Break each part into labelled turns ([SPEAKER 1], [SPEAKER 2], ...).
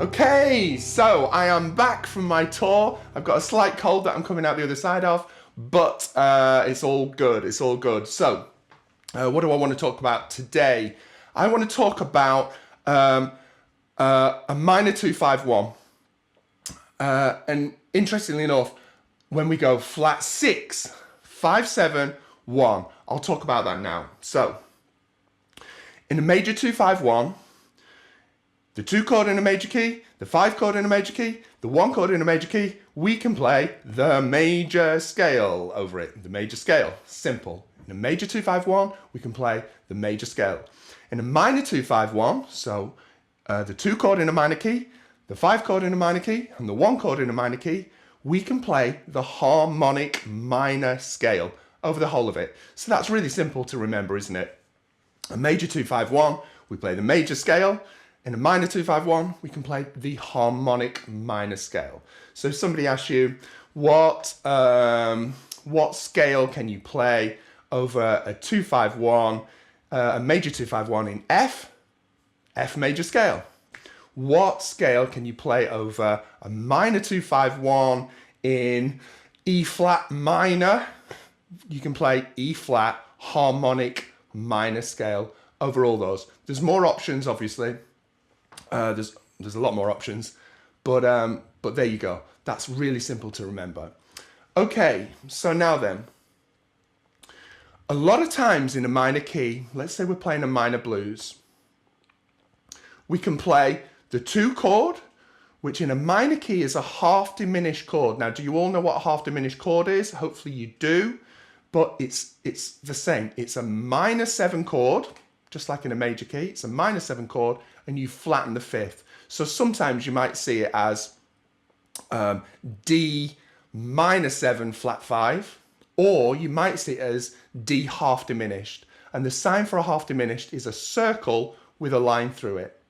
[SPEAKER 1] Okay, so I am back from my tour. I've got a slight cold that I'm coming out the other side of, but it's all good, it's all good. So, what do I want to talk about today? I want to talk about a minor 2-5-1. And interestingly enough, when we go flat 6, 5, 7, 1, I'll talk about that now. So, in a major 2-5-1, the 2 chord in a major key, the 5 chord in a major key, the 1 chord in a major key, we can play the major scale over it. The major scale, simple. In a major 2-5-1, we can play the major scale. In a minor 2-5-1, so the 2 chord in a minor key, the 5 chord in a minor key, and the 1 chord in a minor key, we can play the harmonic minor scale over the whole of it. So that's really simple to remember, isn't it? A major 2-5-1, we play the major scale. In a minor 2-5-1, we can play the harmonic minor scale. So if somebody asks you, what scale can you play over a 2-5-1, a major 2-5-1 in F major scale? What scale can you play over a minor 2-5-1 in E flat minor? You can play E flat harmonic minor scale over all those. There's more options, obviously. There's a lot more options, but there you go. That's really simple to remember. Okay, so now then, a lot of times in a minor key, let's say we're playing a minor blues, we can play the 2 chord, which in a minor key is a half diminished chord. Now, do you all know what a half diminished chord is? Hopefully you do, but it's the same. It's a minor 7 chord, just like in a major key. It's a minor 7 chord, and you flatten the 5th. So sometimes you might see it as D minor 7 flat 5, or you might see it as D half diminished. And the sign for a half diminished is a circle with a line through it.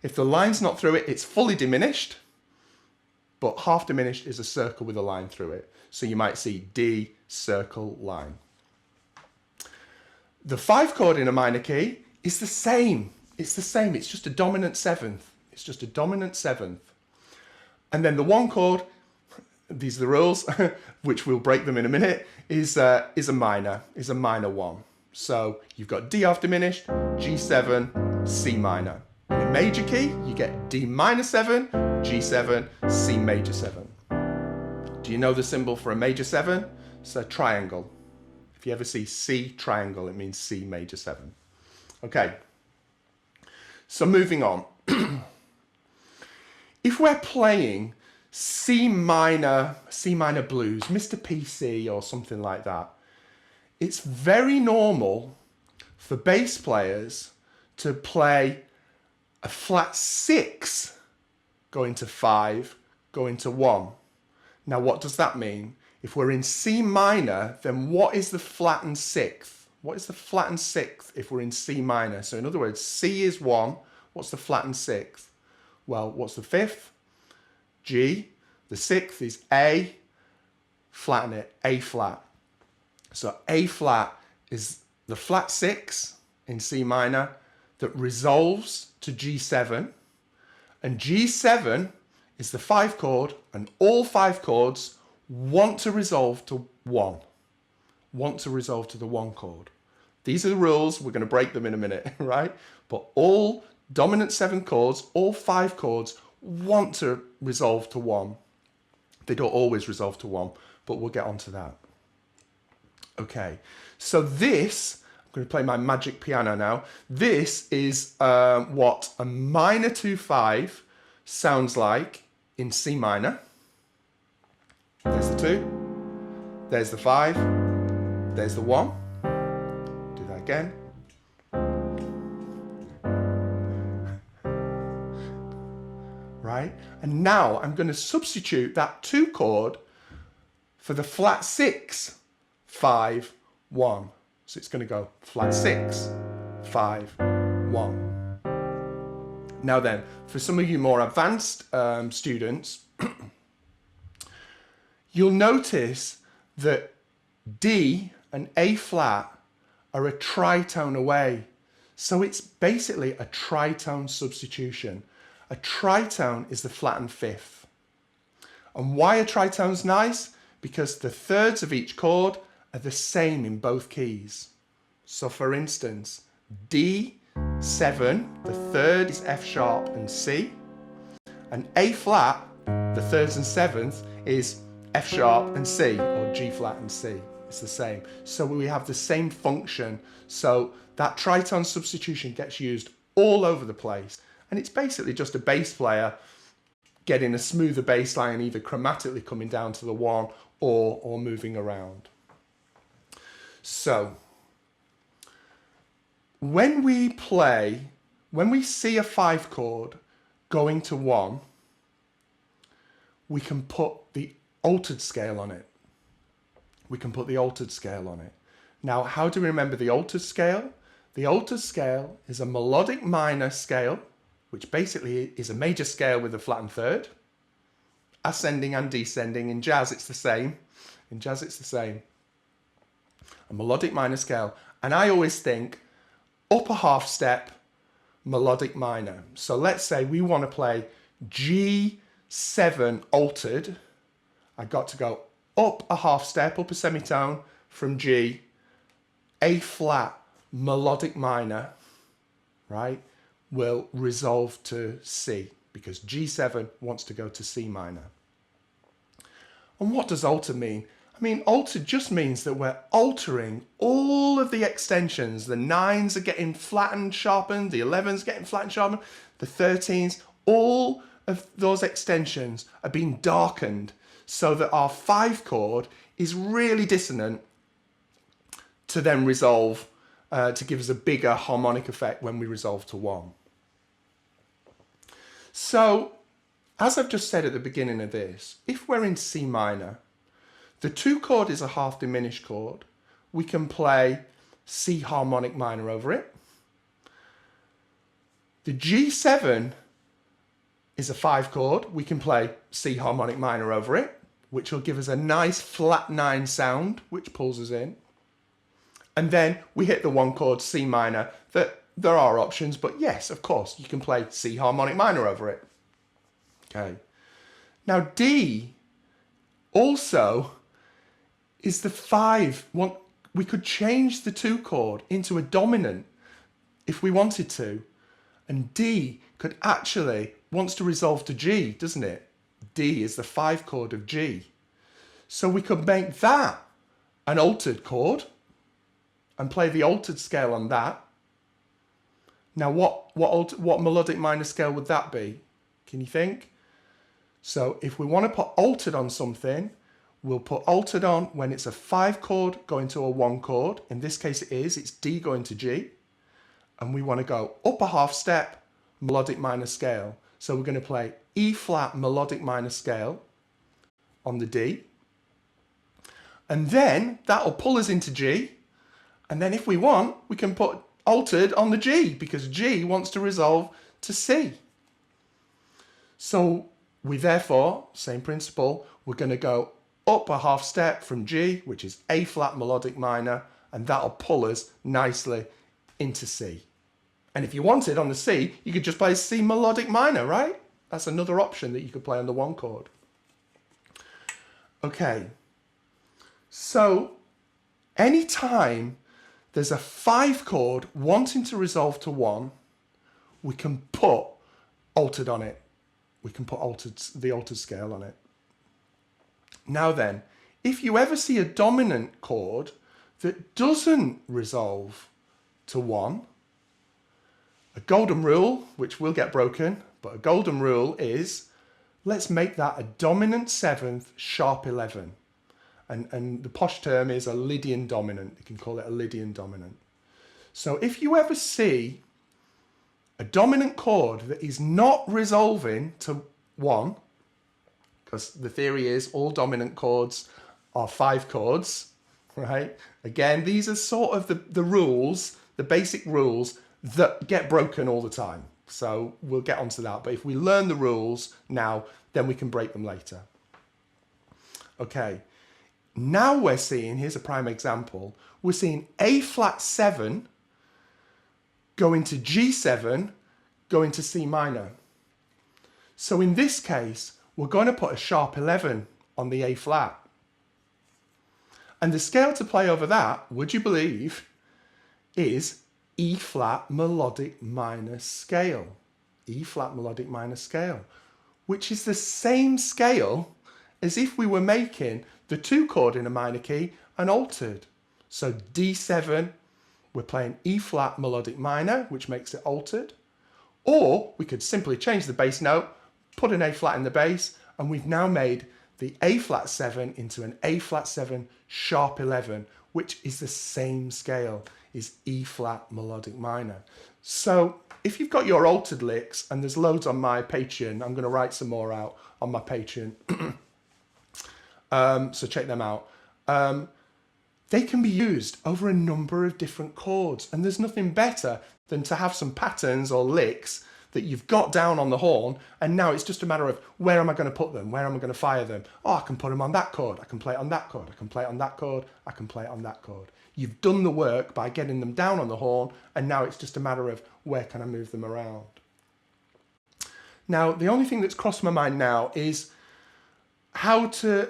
[SPEAKER 1] If the line's not through it, it's fully diminished, but half diminished is a circle with a line through it. So you might see D circle line. The 5 chord in a minor key is the same. It's the same. It's just a dominant 7th. It's just a dominant 7th. And then the 1 chord, these are the rules, which we'll break them in a minute, is a minor 1. So you've got D half diminished, G7, C minor. In a major key, you get D minor 7, G7, C major 7. Do you know the symbol for a major 7? It's a triangle. If you ever see C triangle, it means C major 7. Okay, so moving on. If we're playing C minor blues, Mr. PC or something like that, it's very normal for bass players to play a flat 6 going to 5, going to 1. Now what does that mean? If we're in C minor, then what is the flattened 6th? What is the flattened 6th if we're in C minor? So in other words, C is 1. What's the flattened 6th? Well, what's the 5th? G. The 6th is A. Flatten it, A flat. So A flat is the flat 6 in C minor that resolves to G7. And G7 is the 5 chord, and all 5 chords want to resolve to 1. Want to resolve to the 1 chord. These are the rules. We're going to break them in a minute, right? But all dominant 7 chords, all 5 chords want to resolve to 1. They don't always resolve to 1, but we'll get onto that. Okay, so this, I'm going to play my magic piano now. This is what a minor 2-5 sounds like in C minor. There's the 2, there's the 5, there's the 1. Do that again. Right? And now I'm going to substitute that 2 chord for the flat 6, 5, 1. So it's going to go flat 6, 5, 1. Now then, for some of you more advanced students, you'll notice that D and A flat are a tritone away. So it's basically a tritone substitution. A tritone is the flattened fifth. And why are tritones nice? Because the thirds of each chord are the same in both keys. So for instance, D7, the third is F sharp and C, and A flat, the thirds and seventh, is F sharp and C, or G flat and C. It's the same. So we have the same function. So that tritone substitution gets used all over the place. And it's basically just a bass player getting a smoother bass line, either chromatically coming down to the 1 or moving around. So when we see a 5 chord going to 1, we can put the altered scale on it. Now, how do we remember the altered scale? The altered scale is a melodic minor scale, which basically is a major scale with a flattened third, ascending and descending. In jazz, it's the same. A melodic minor scale. And I always think upper half step, melodic minor. So let's say we want to play G7 altered. I got to go up a half step, up a semitone from G, A flat, melodic minor, right, will resolve to C, because G7 wants to go to C minor. And what does altered mean? I mean, altered just means that we're altering all of the extensions. The 9s are getting flattened, sharpened, the 11s getting flattened, sharpened, the 13s, all of those extensions are being darkened so that our 5 chord is really dissonant to then resolve, to give us a bigger harmonic effect when we resolve to 1. So, as I've just said at the beginning of this, if we're in C minor, the 2 chord is a half diminished chord. We can play C harmonic minor over it. The G7 is a 5 chord. We can play C harmonic minor over it, which will give us a nice flat 9 sound, which pulls us in. And then we hit the 1 chord C minor. There are options, but yes, of course, you can play C harmonic minor over it. Okay. Now D also is the 5. We could change the 2 chord into a dominant if we wanted to. And D could actually, wants to resolve to G, doesn't it? D is the 5 chord of G. So we could make that an altered chord and play the altered scale on that. Now what melodic minor scale would that be? Can you think? So if we want to put altered on something, we'll put altered on when it's a 5 chord going to a 1 chord. In this case it's D going to G. And we want to go up a half step, melodic minor scale. So we're going to play E flat melodic minor scale on the D. And then that'll pull us into G. And then if we want, we can put altered on the G, because G wants to resolve to C. So we therefore, same principle, we're going to go up a half step from G, which is A flat melodic minor, and that'll pull us nicely into C. And if you wanted on the C, you could just play C melodic minor, right? That's another option that you could play on the 1 chord. Okay, so anytime there's a 5 chord wanting to resolve to 1, we can put altered on it. We can put the altered scale on it. Now then, if you ever see a dominant chord that doesn't resolve to 1, a golden rule, which will get broken, but a golden rule is, let's make that a dominant 7th sharp 11. And the posh term is a Lydian dominant. You can call it a Lydian dominant. So if you ever see a dominant chord that is not resolving to 1, because the theory is all dominant chords are 5 chords, right? Again, these are sort of the rules the basic rules that get broken all the time. So we'll get onto that. But if we learn the rules now, then we can break them later. Okay, now we're seeing, here's a prime example, we're seeing A flat 7 go into G7, go into C minor. So in this case, we're going to put a sharp 11 on the A flat. And the scale to play over that, would you believe, is E flat melodic minor scale. E flat melodic minor scale, which is the same scale as if we were making the 2 chord in a minor key and altered. So D7, we're playing E flat melodic minor, which makes it altered. Or we could simply change the bass note, put an A flat in the bass, and we've now made the A flat 7 into an A flat 7 sharp 11, which is the same scale, is E flat melodic minor. So if you've got your altered licks, and there's loads on my Patreon, I'm going to write some more out on my Patreon, so check them out. They can be used over a number of different chords, and there's nothing better than to have some patterns or licks that you've got down on the horn, and now it's just a matter of where am I going to put them, where am I going to fire them? Oh, I can put them on that chord, I can play it on that chord, I can play it on that chord, I can play it on that chord. You've done the work by getting them down on the horn, and now it's just a matter of where can I move them around. Now, the only thing that's crossed my mind now is how to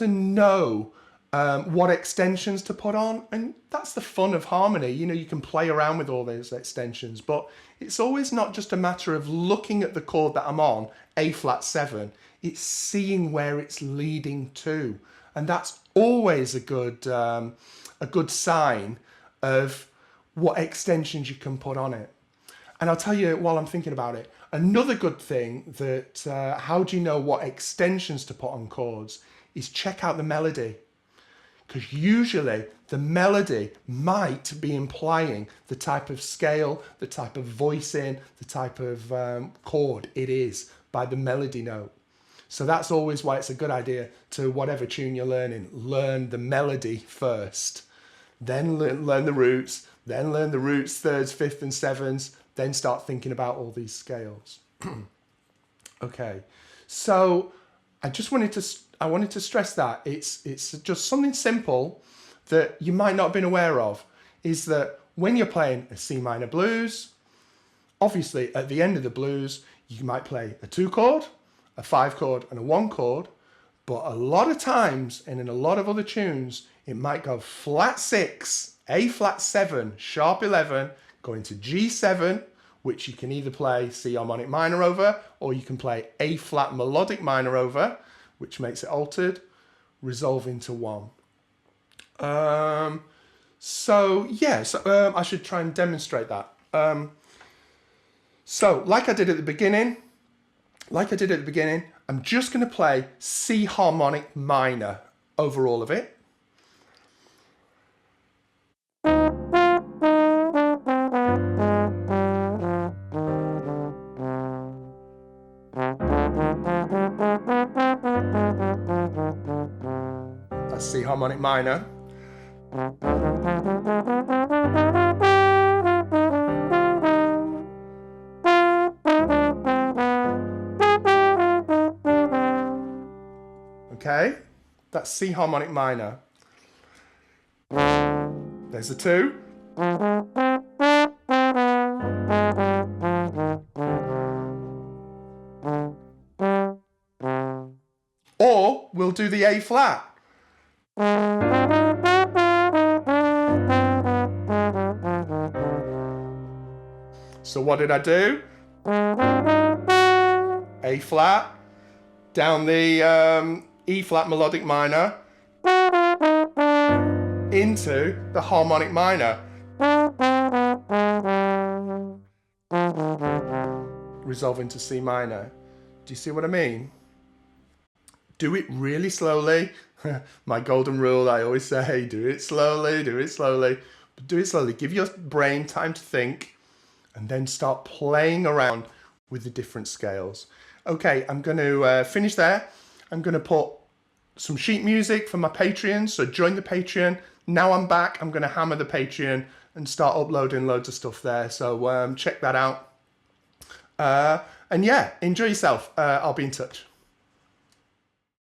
[SPEAKER 1] know what extensions to put on, and that's the fun of harmony. You know, you can play around with all those extensions, but it's always not just a matter of looking at the chord that I'm on, A flat 7. It's seeing where it's leading to, and that's always a good sign of what extensions you can put on it. And I'll tell you, while I'm thinking about it, another good thing that how do you know what extensions to put on chords is check out the melody. Because usually the melody might be implying the type of scale, the type of voicing, the type of chord it is by the melody note. So that's always why it's a good idea to, whatever tune you're learning, learn the melody first. Then learn the roots, then learn the roots, thirds, fifths and sevenths, then start thinking about all these scales. Okay, so I wanted to stress that it's just something simple that you might not have been aware of, is that when you're playing a C minor blues, obviously at the end of the blues, you might play a 2 chord, a 5 chord and a 1 chord, but a lot of times and in a lot of other tunes, it might go flat 6, A flat 7, sharp 11, going to G7, which you can either play C harmonic minor over, or you can play A flat melodic minor over, which makes it altered, resolve into 1. So I should try and demonstrate that. So like I did at the beginning, I'm just going to play C harmonic minor over all of it. That's C harmonic minor. Okay, that's C harmonic minor. There's the 2. Or we'll do the A flat. So what did I do? A flat, down the E flat melodic minor, into the harmonic minor. Resolve into C minor. Do you see what I mean? Do it really slowly. My golden rule, I always say, do it slowly, do it slowly. But do it slowly. Give your brain time to think, and then start playing around with the different scales. Okay, I'm going to finish there. I'm going to put some sheet music for my Patreon, so join the Patreon. Now I'm back, I'm going to hammer the Patreon and start uploading loads of stuff there. So check that out. And yeah, enjoy yourself. I'll be in touch.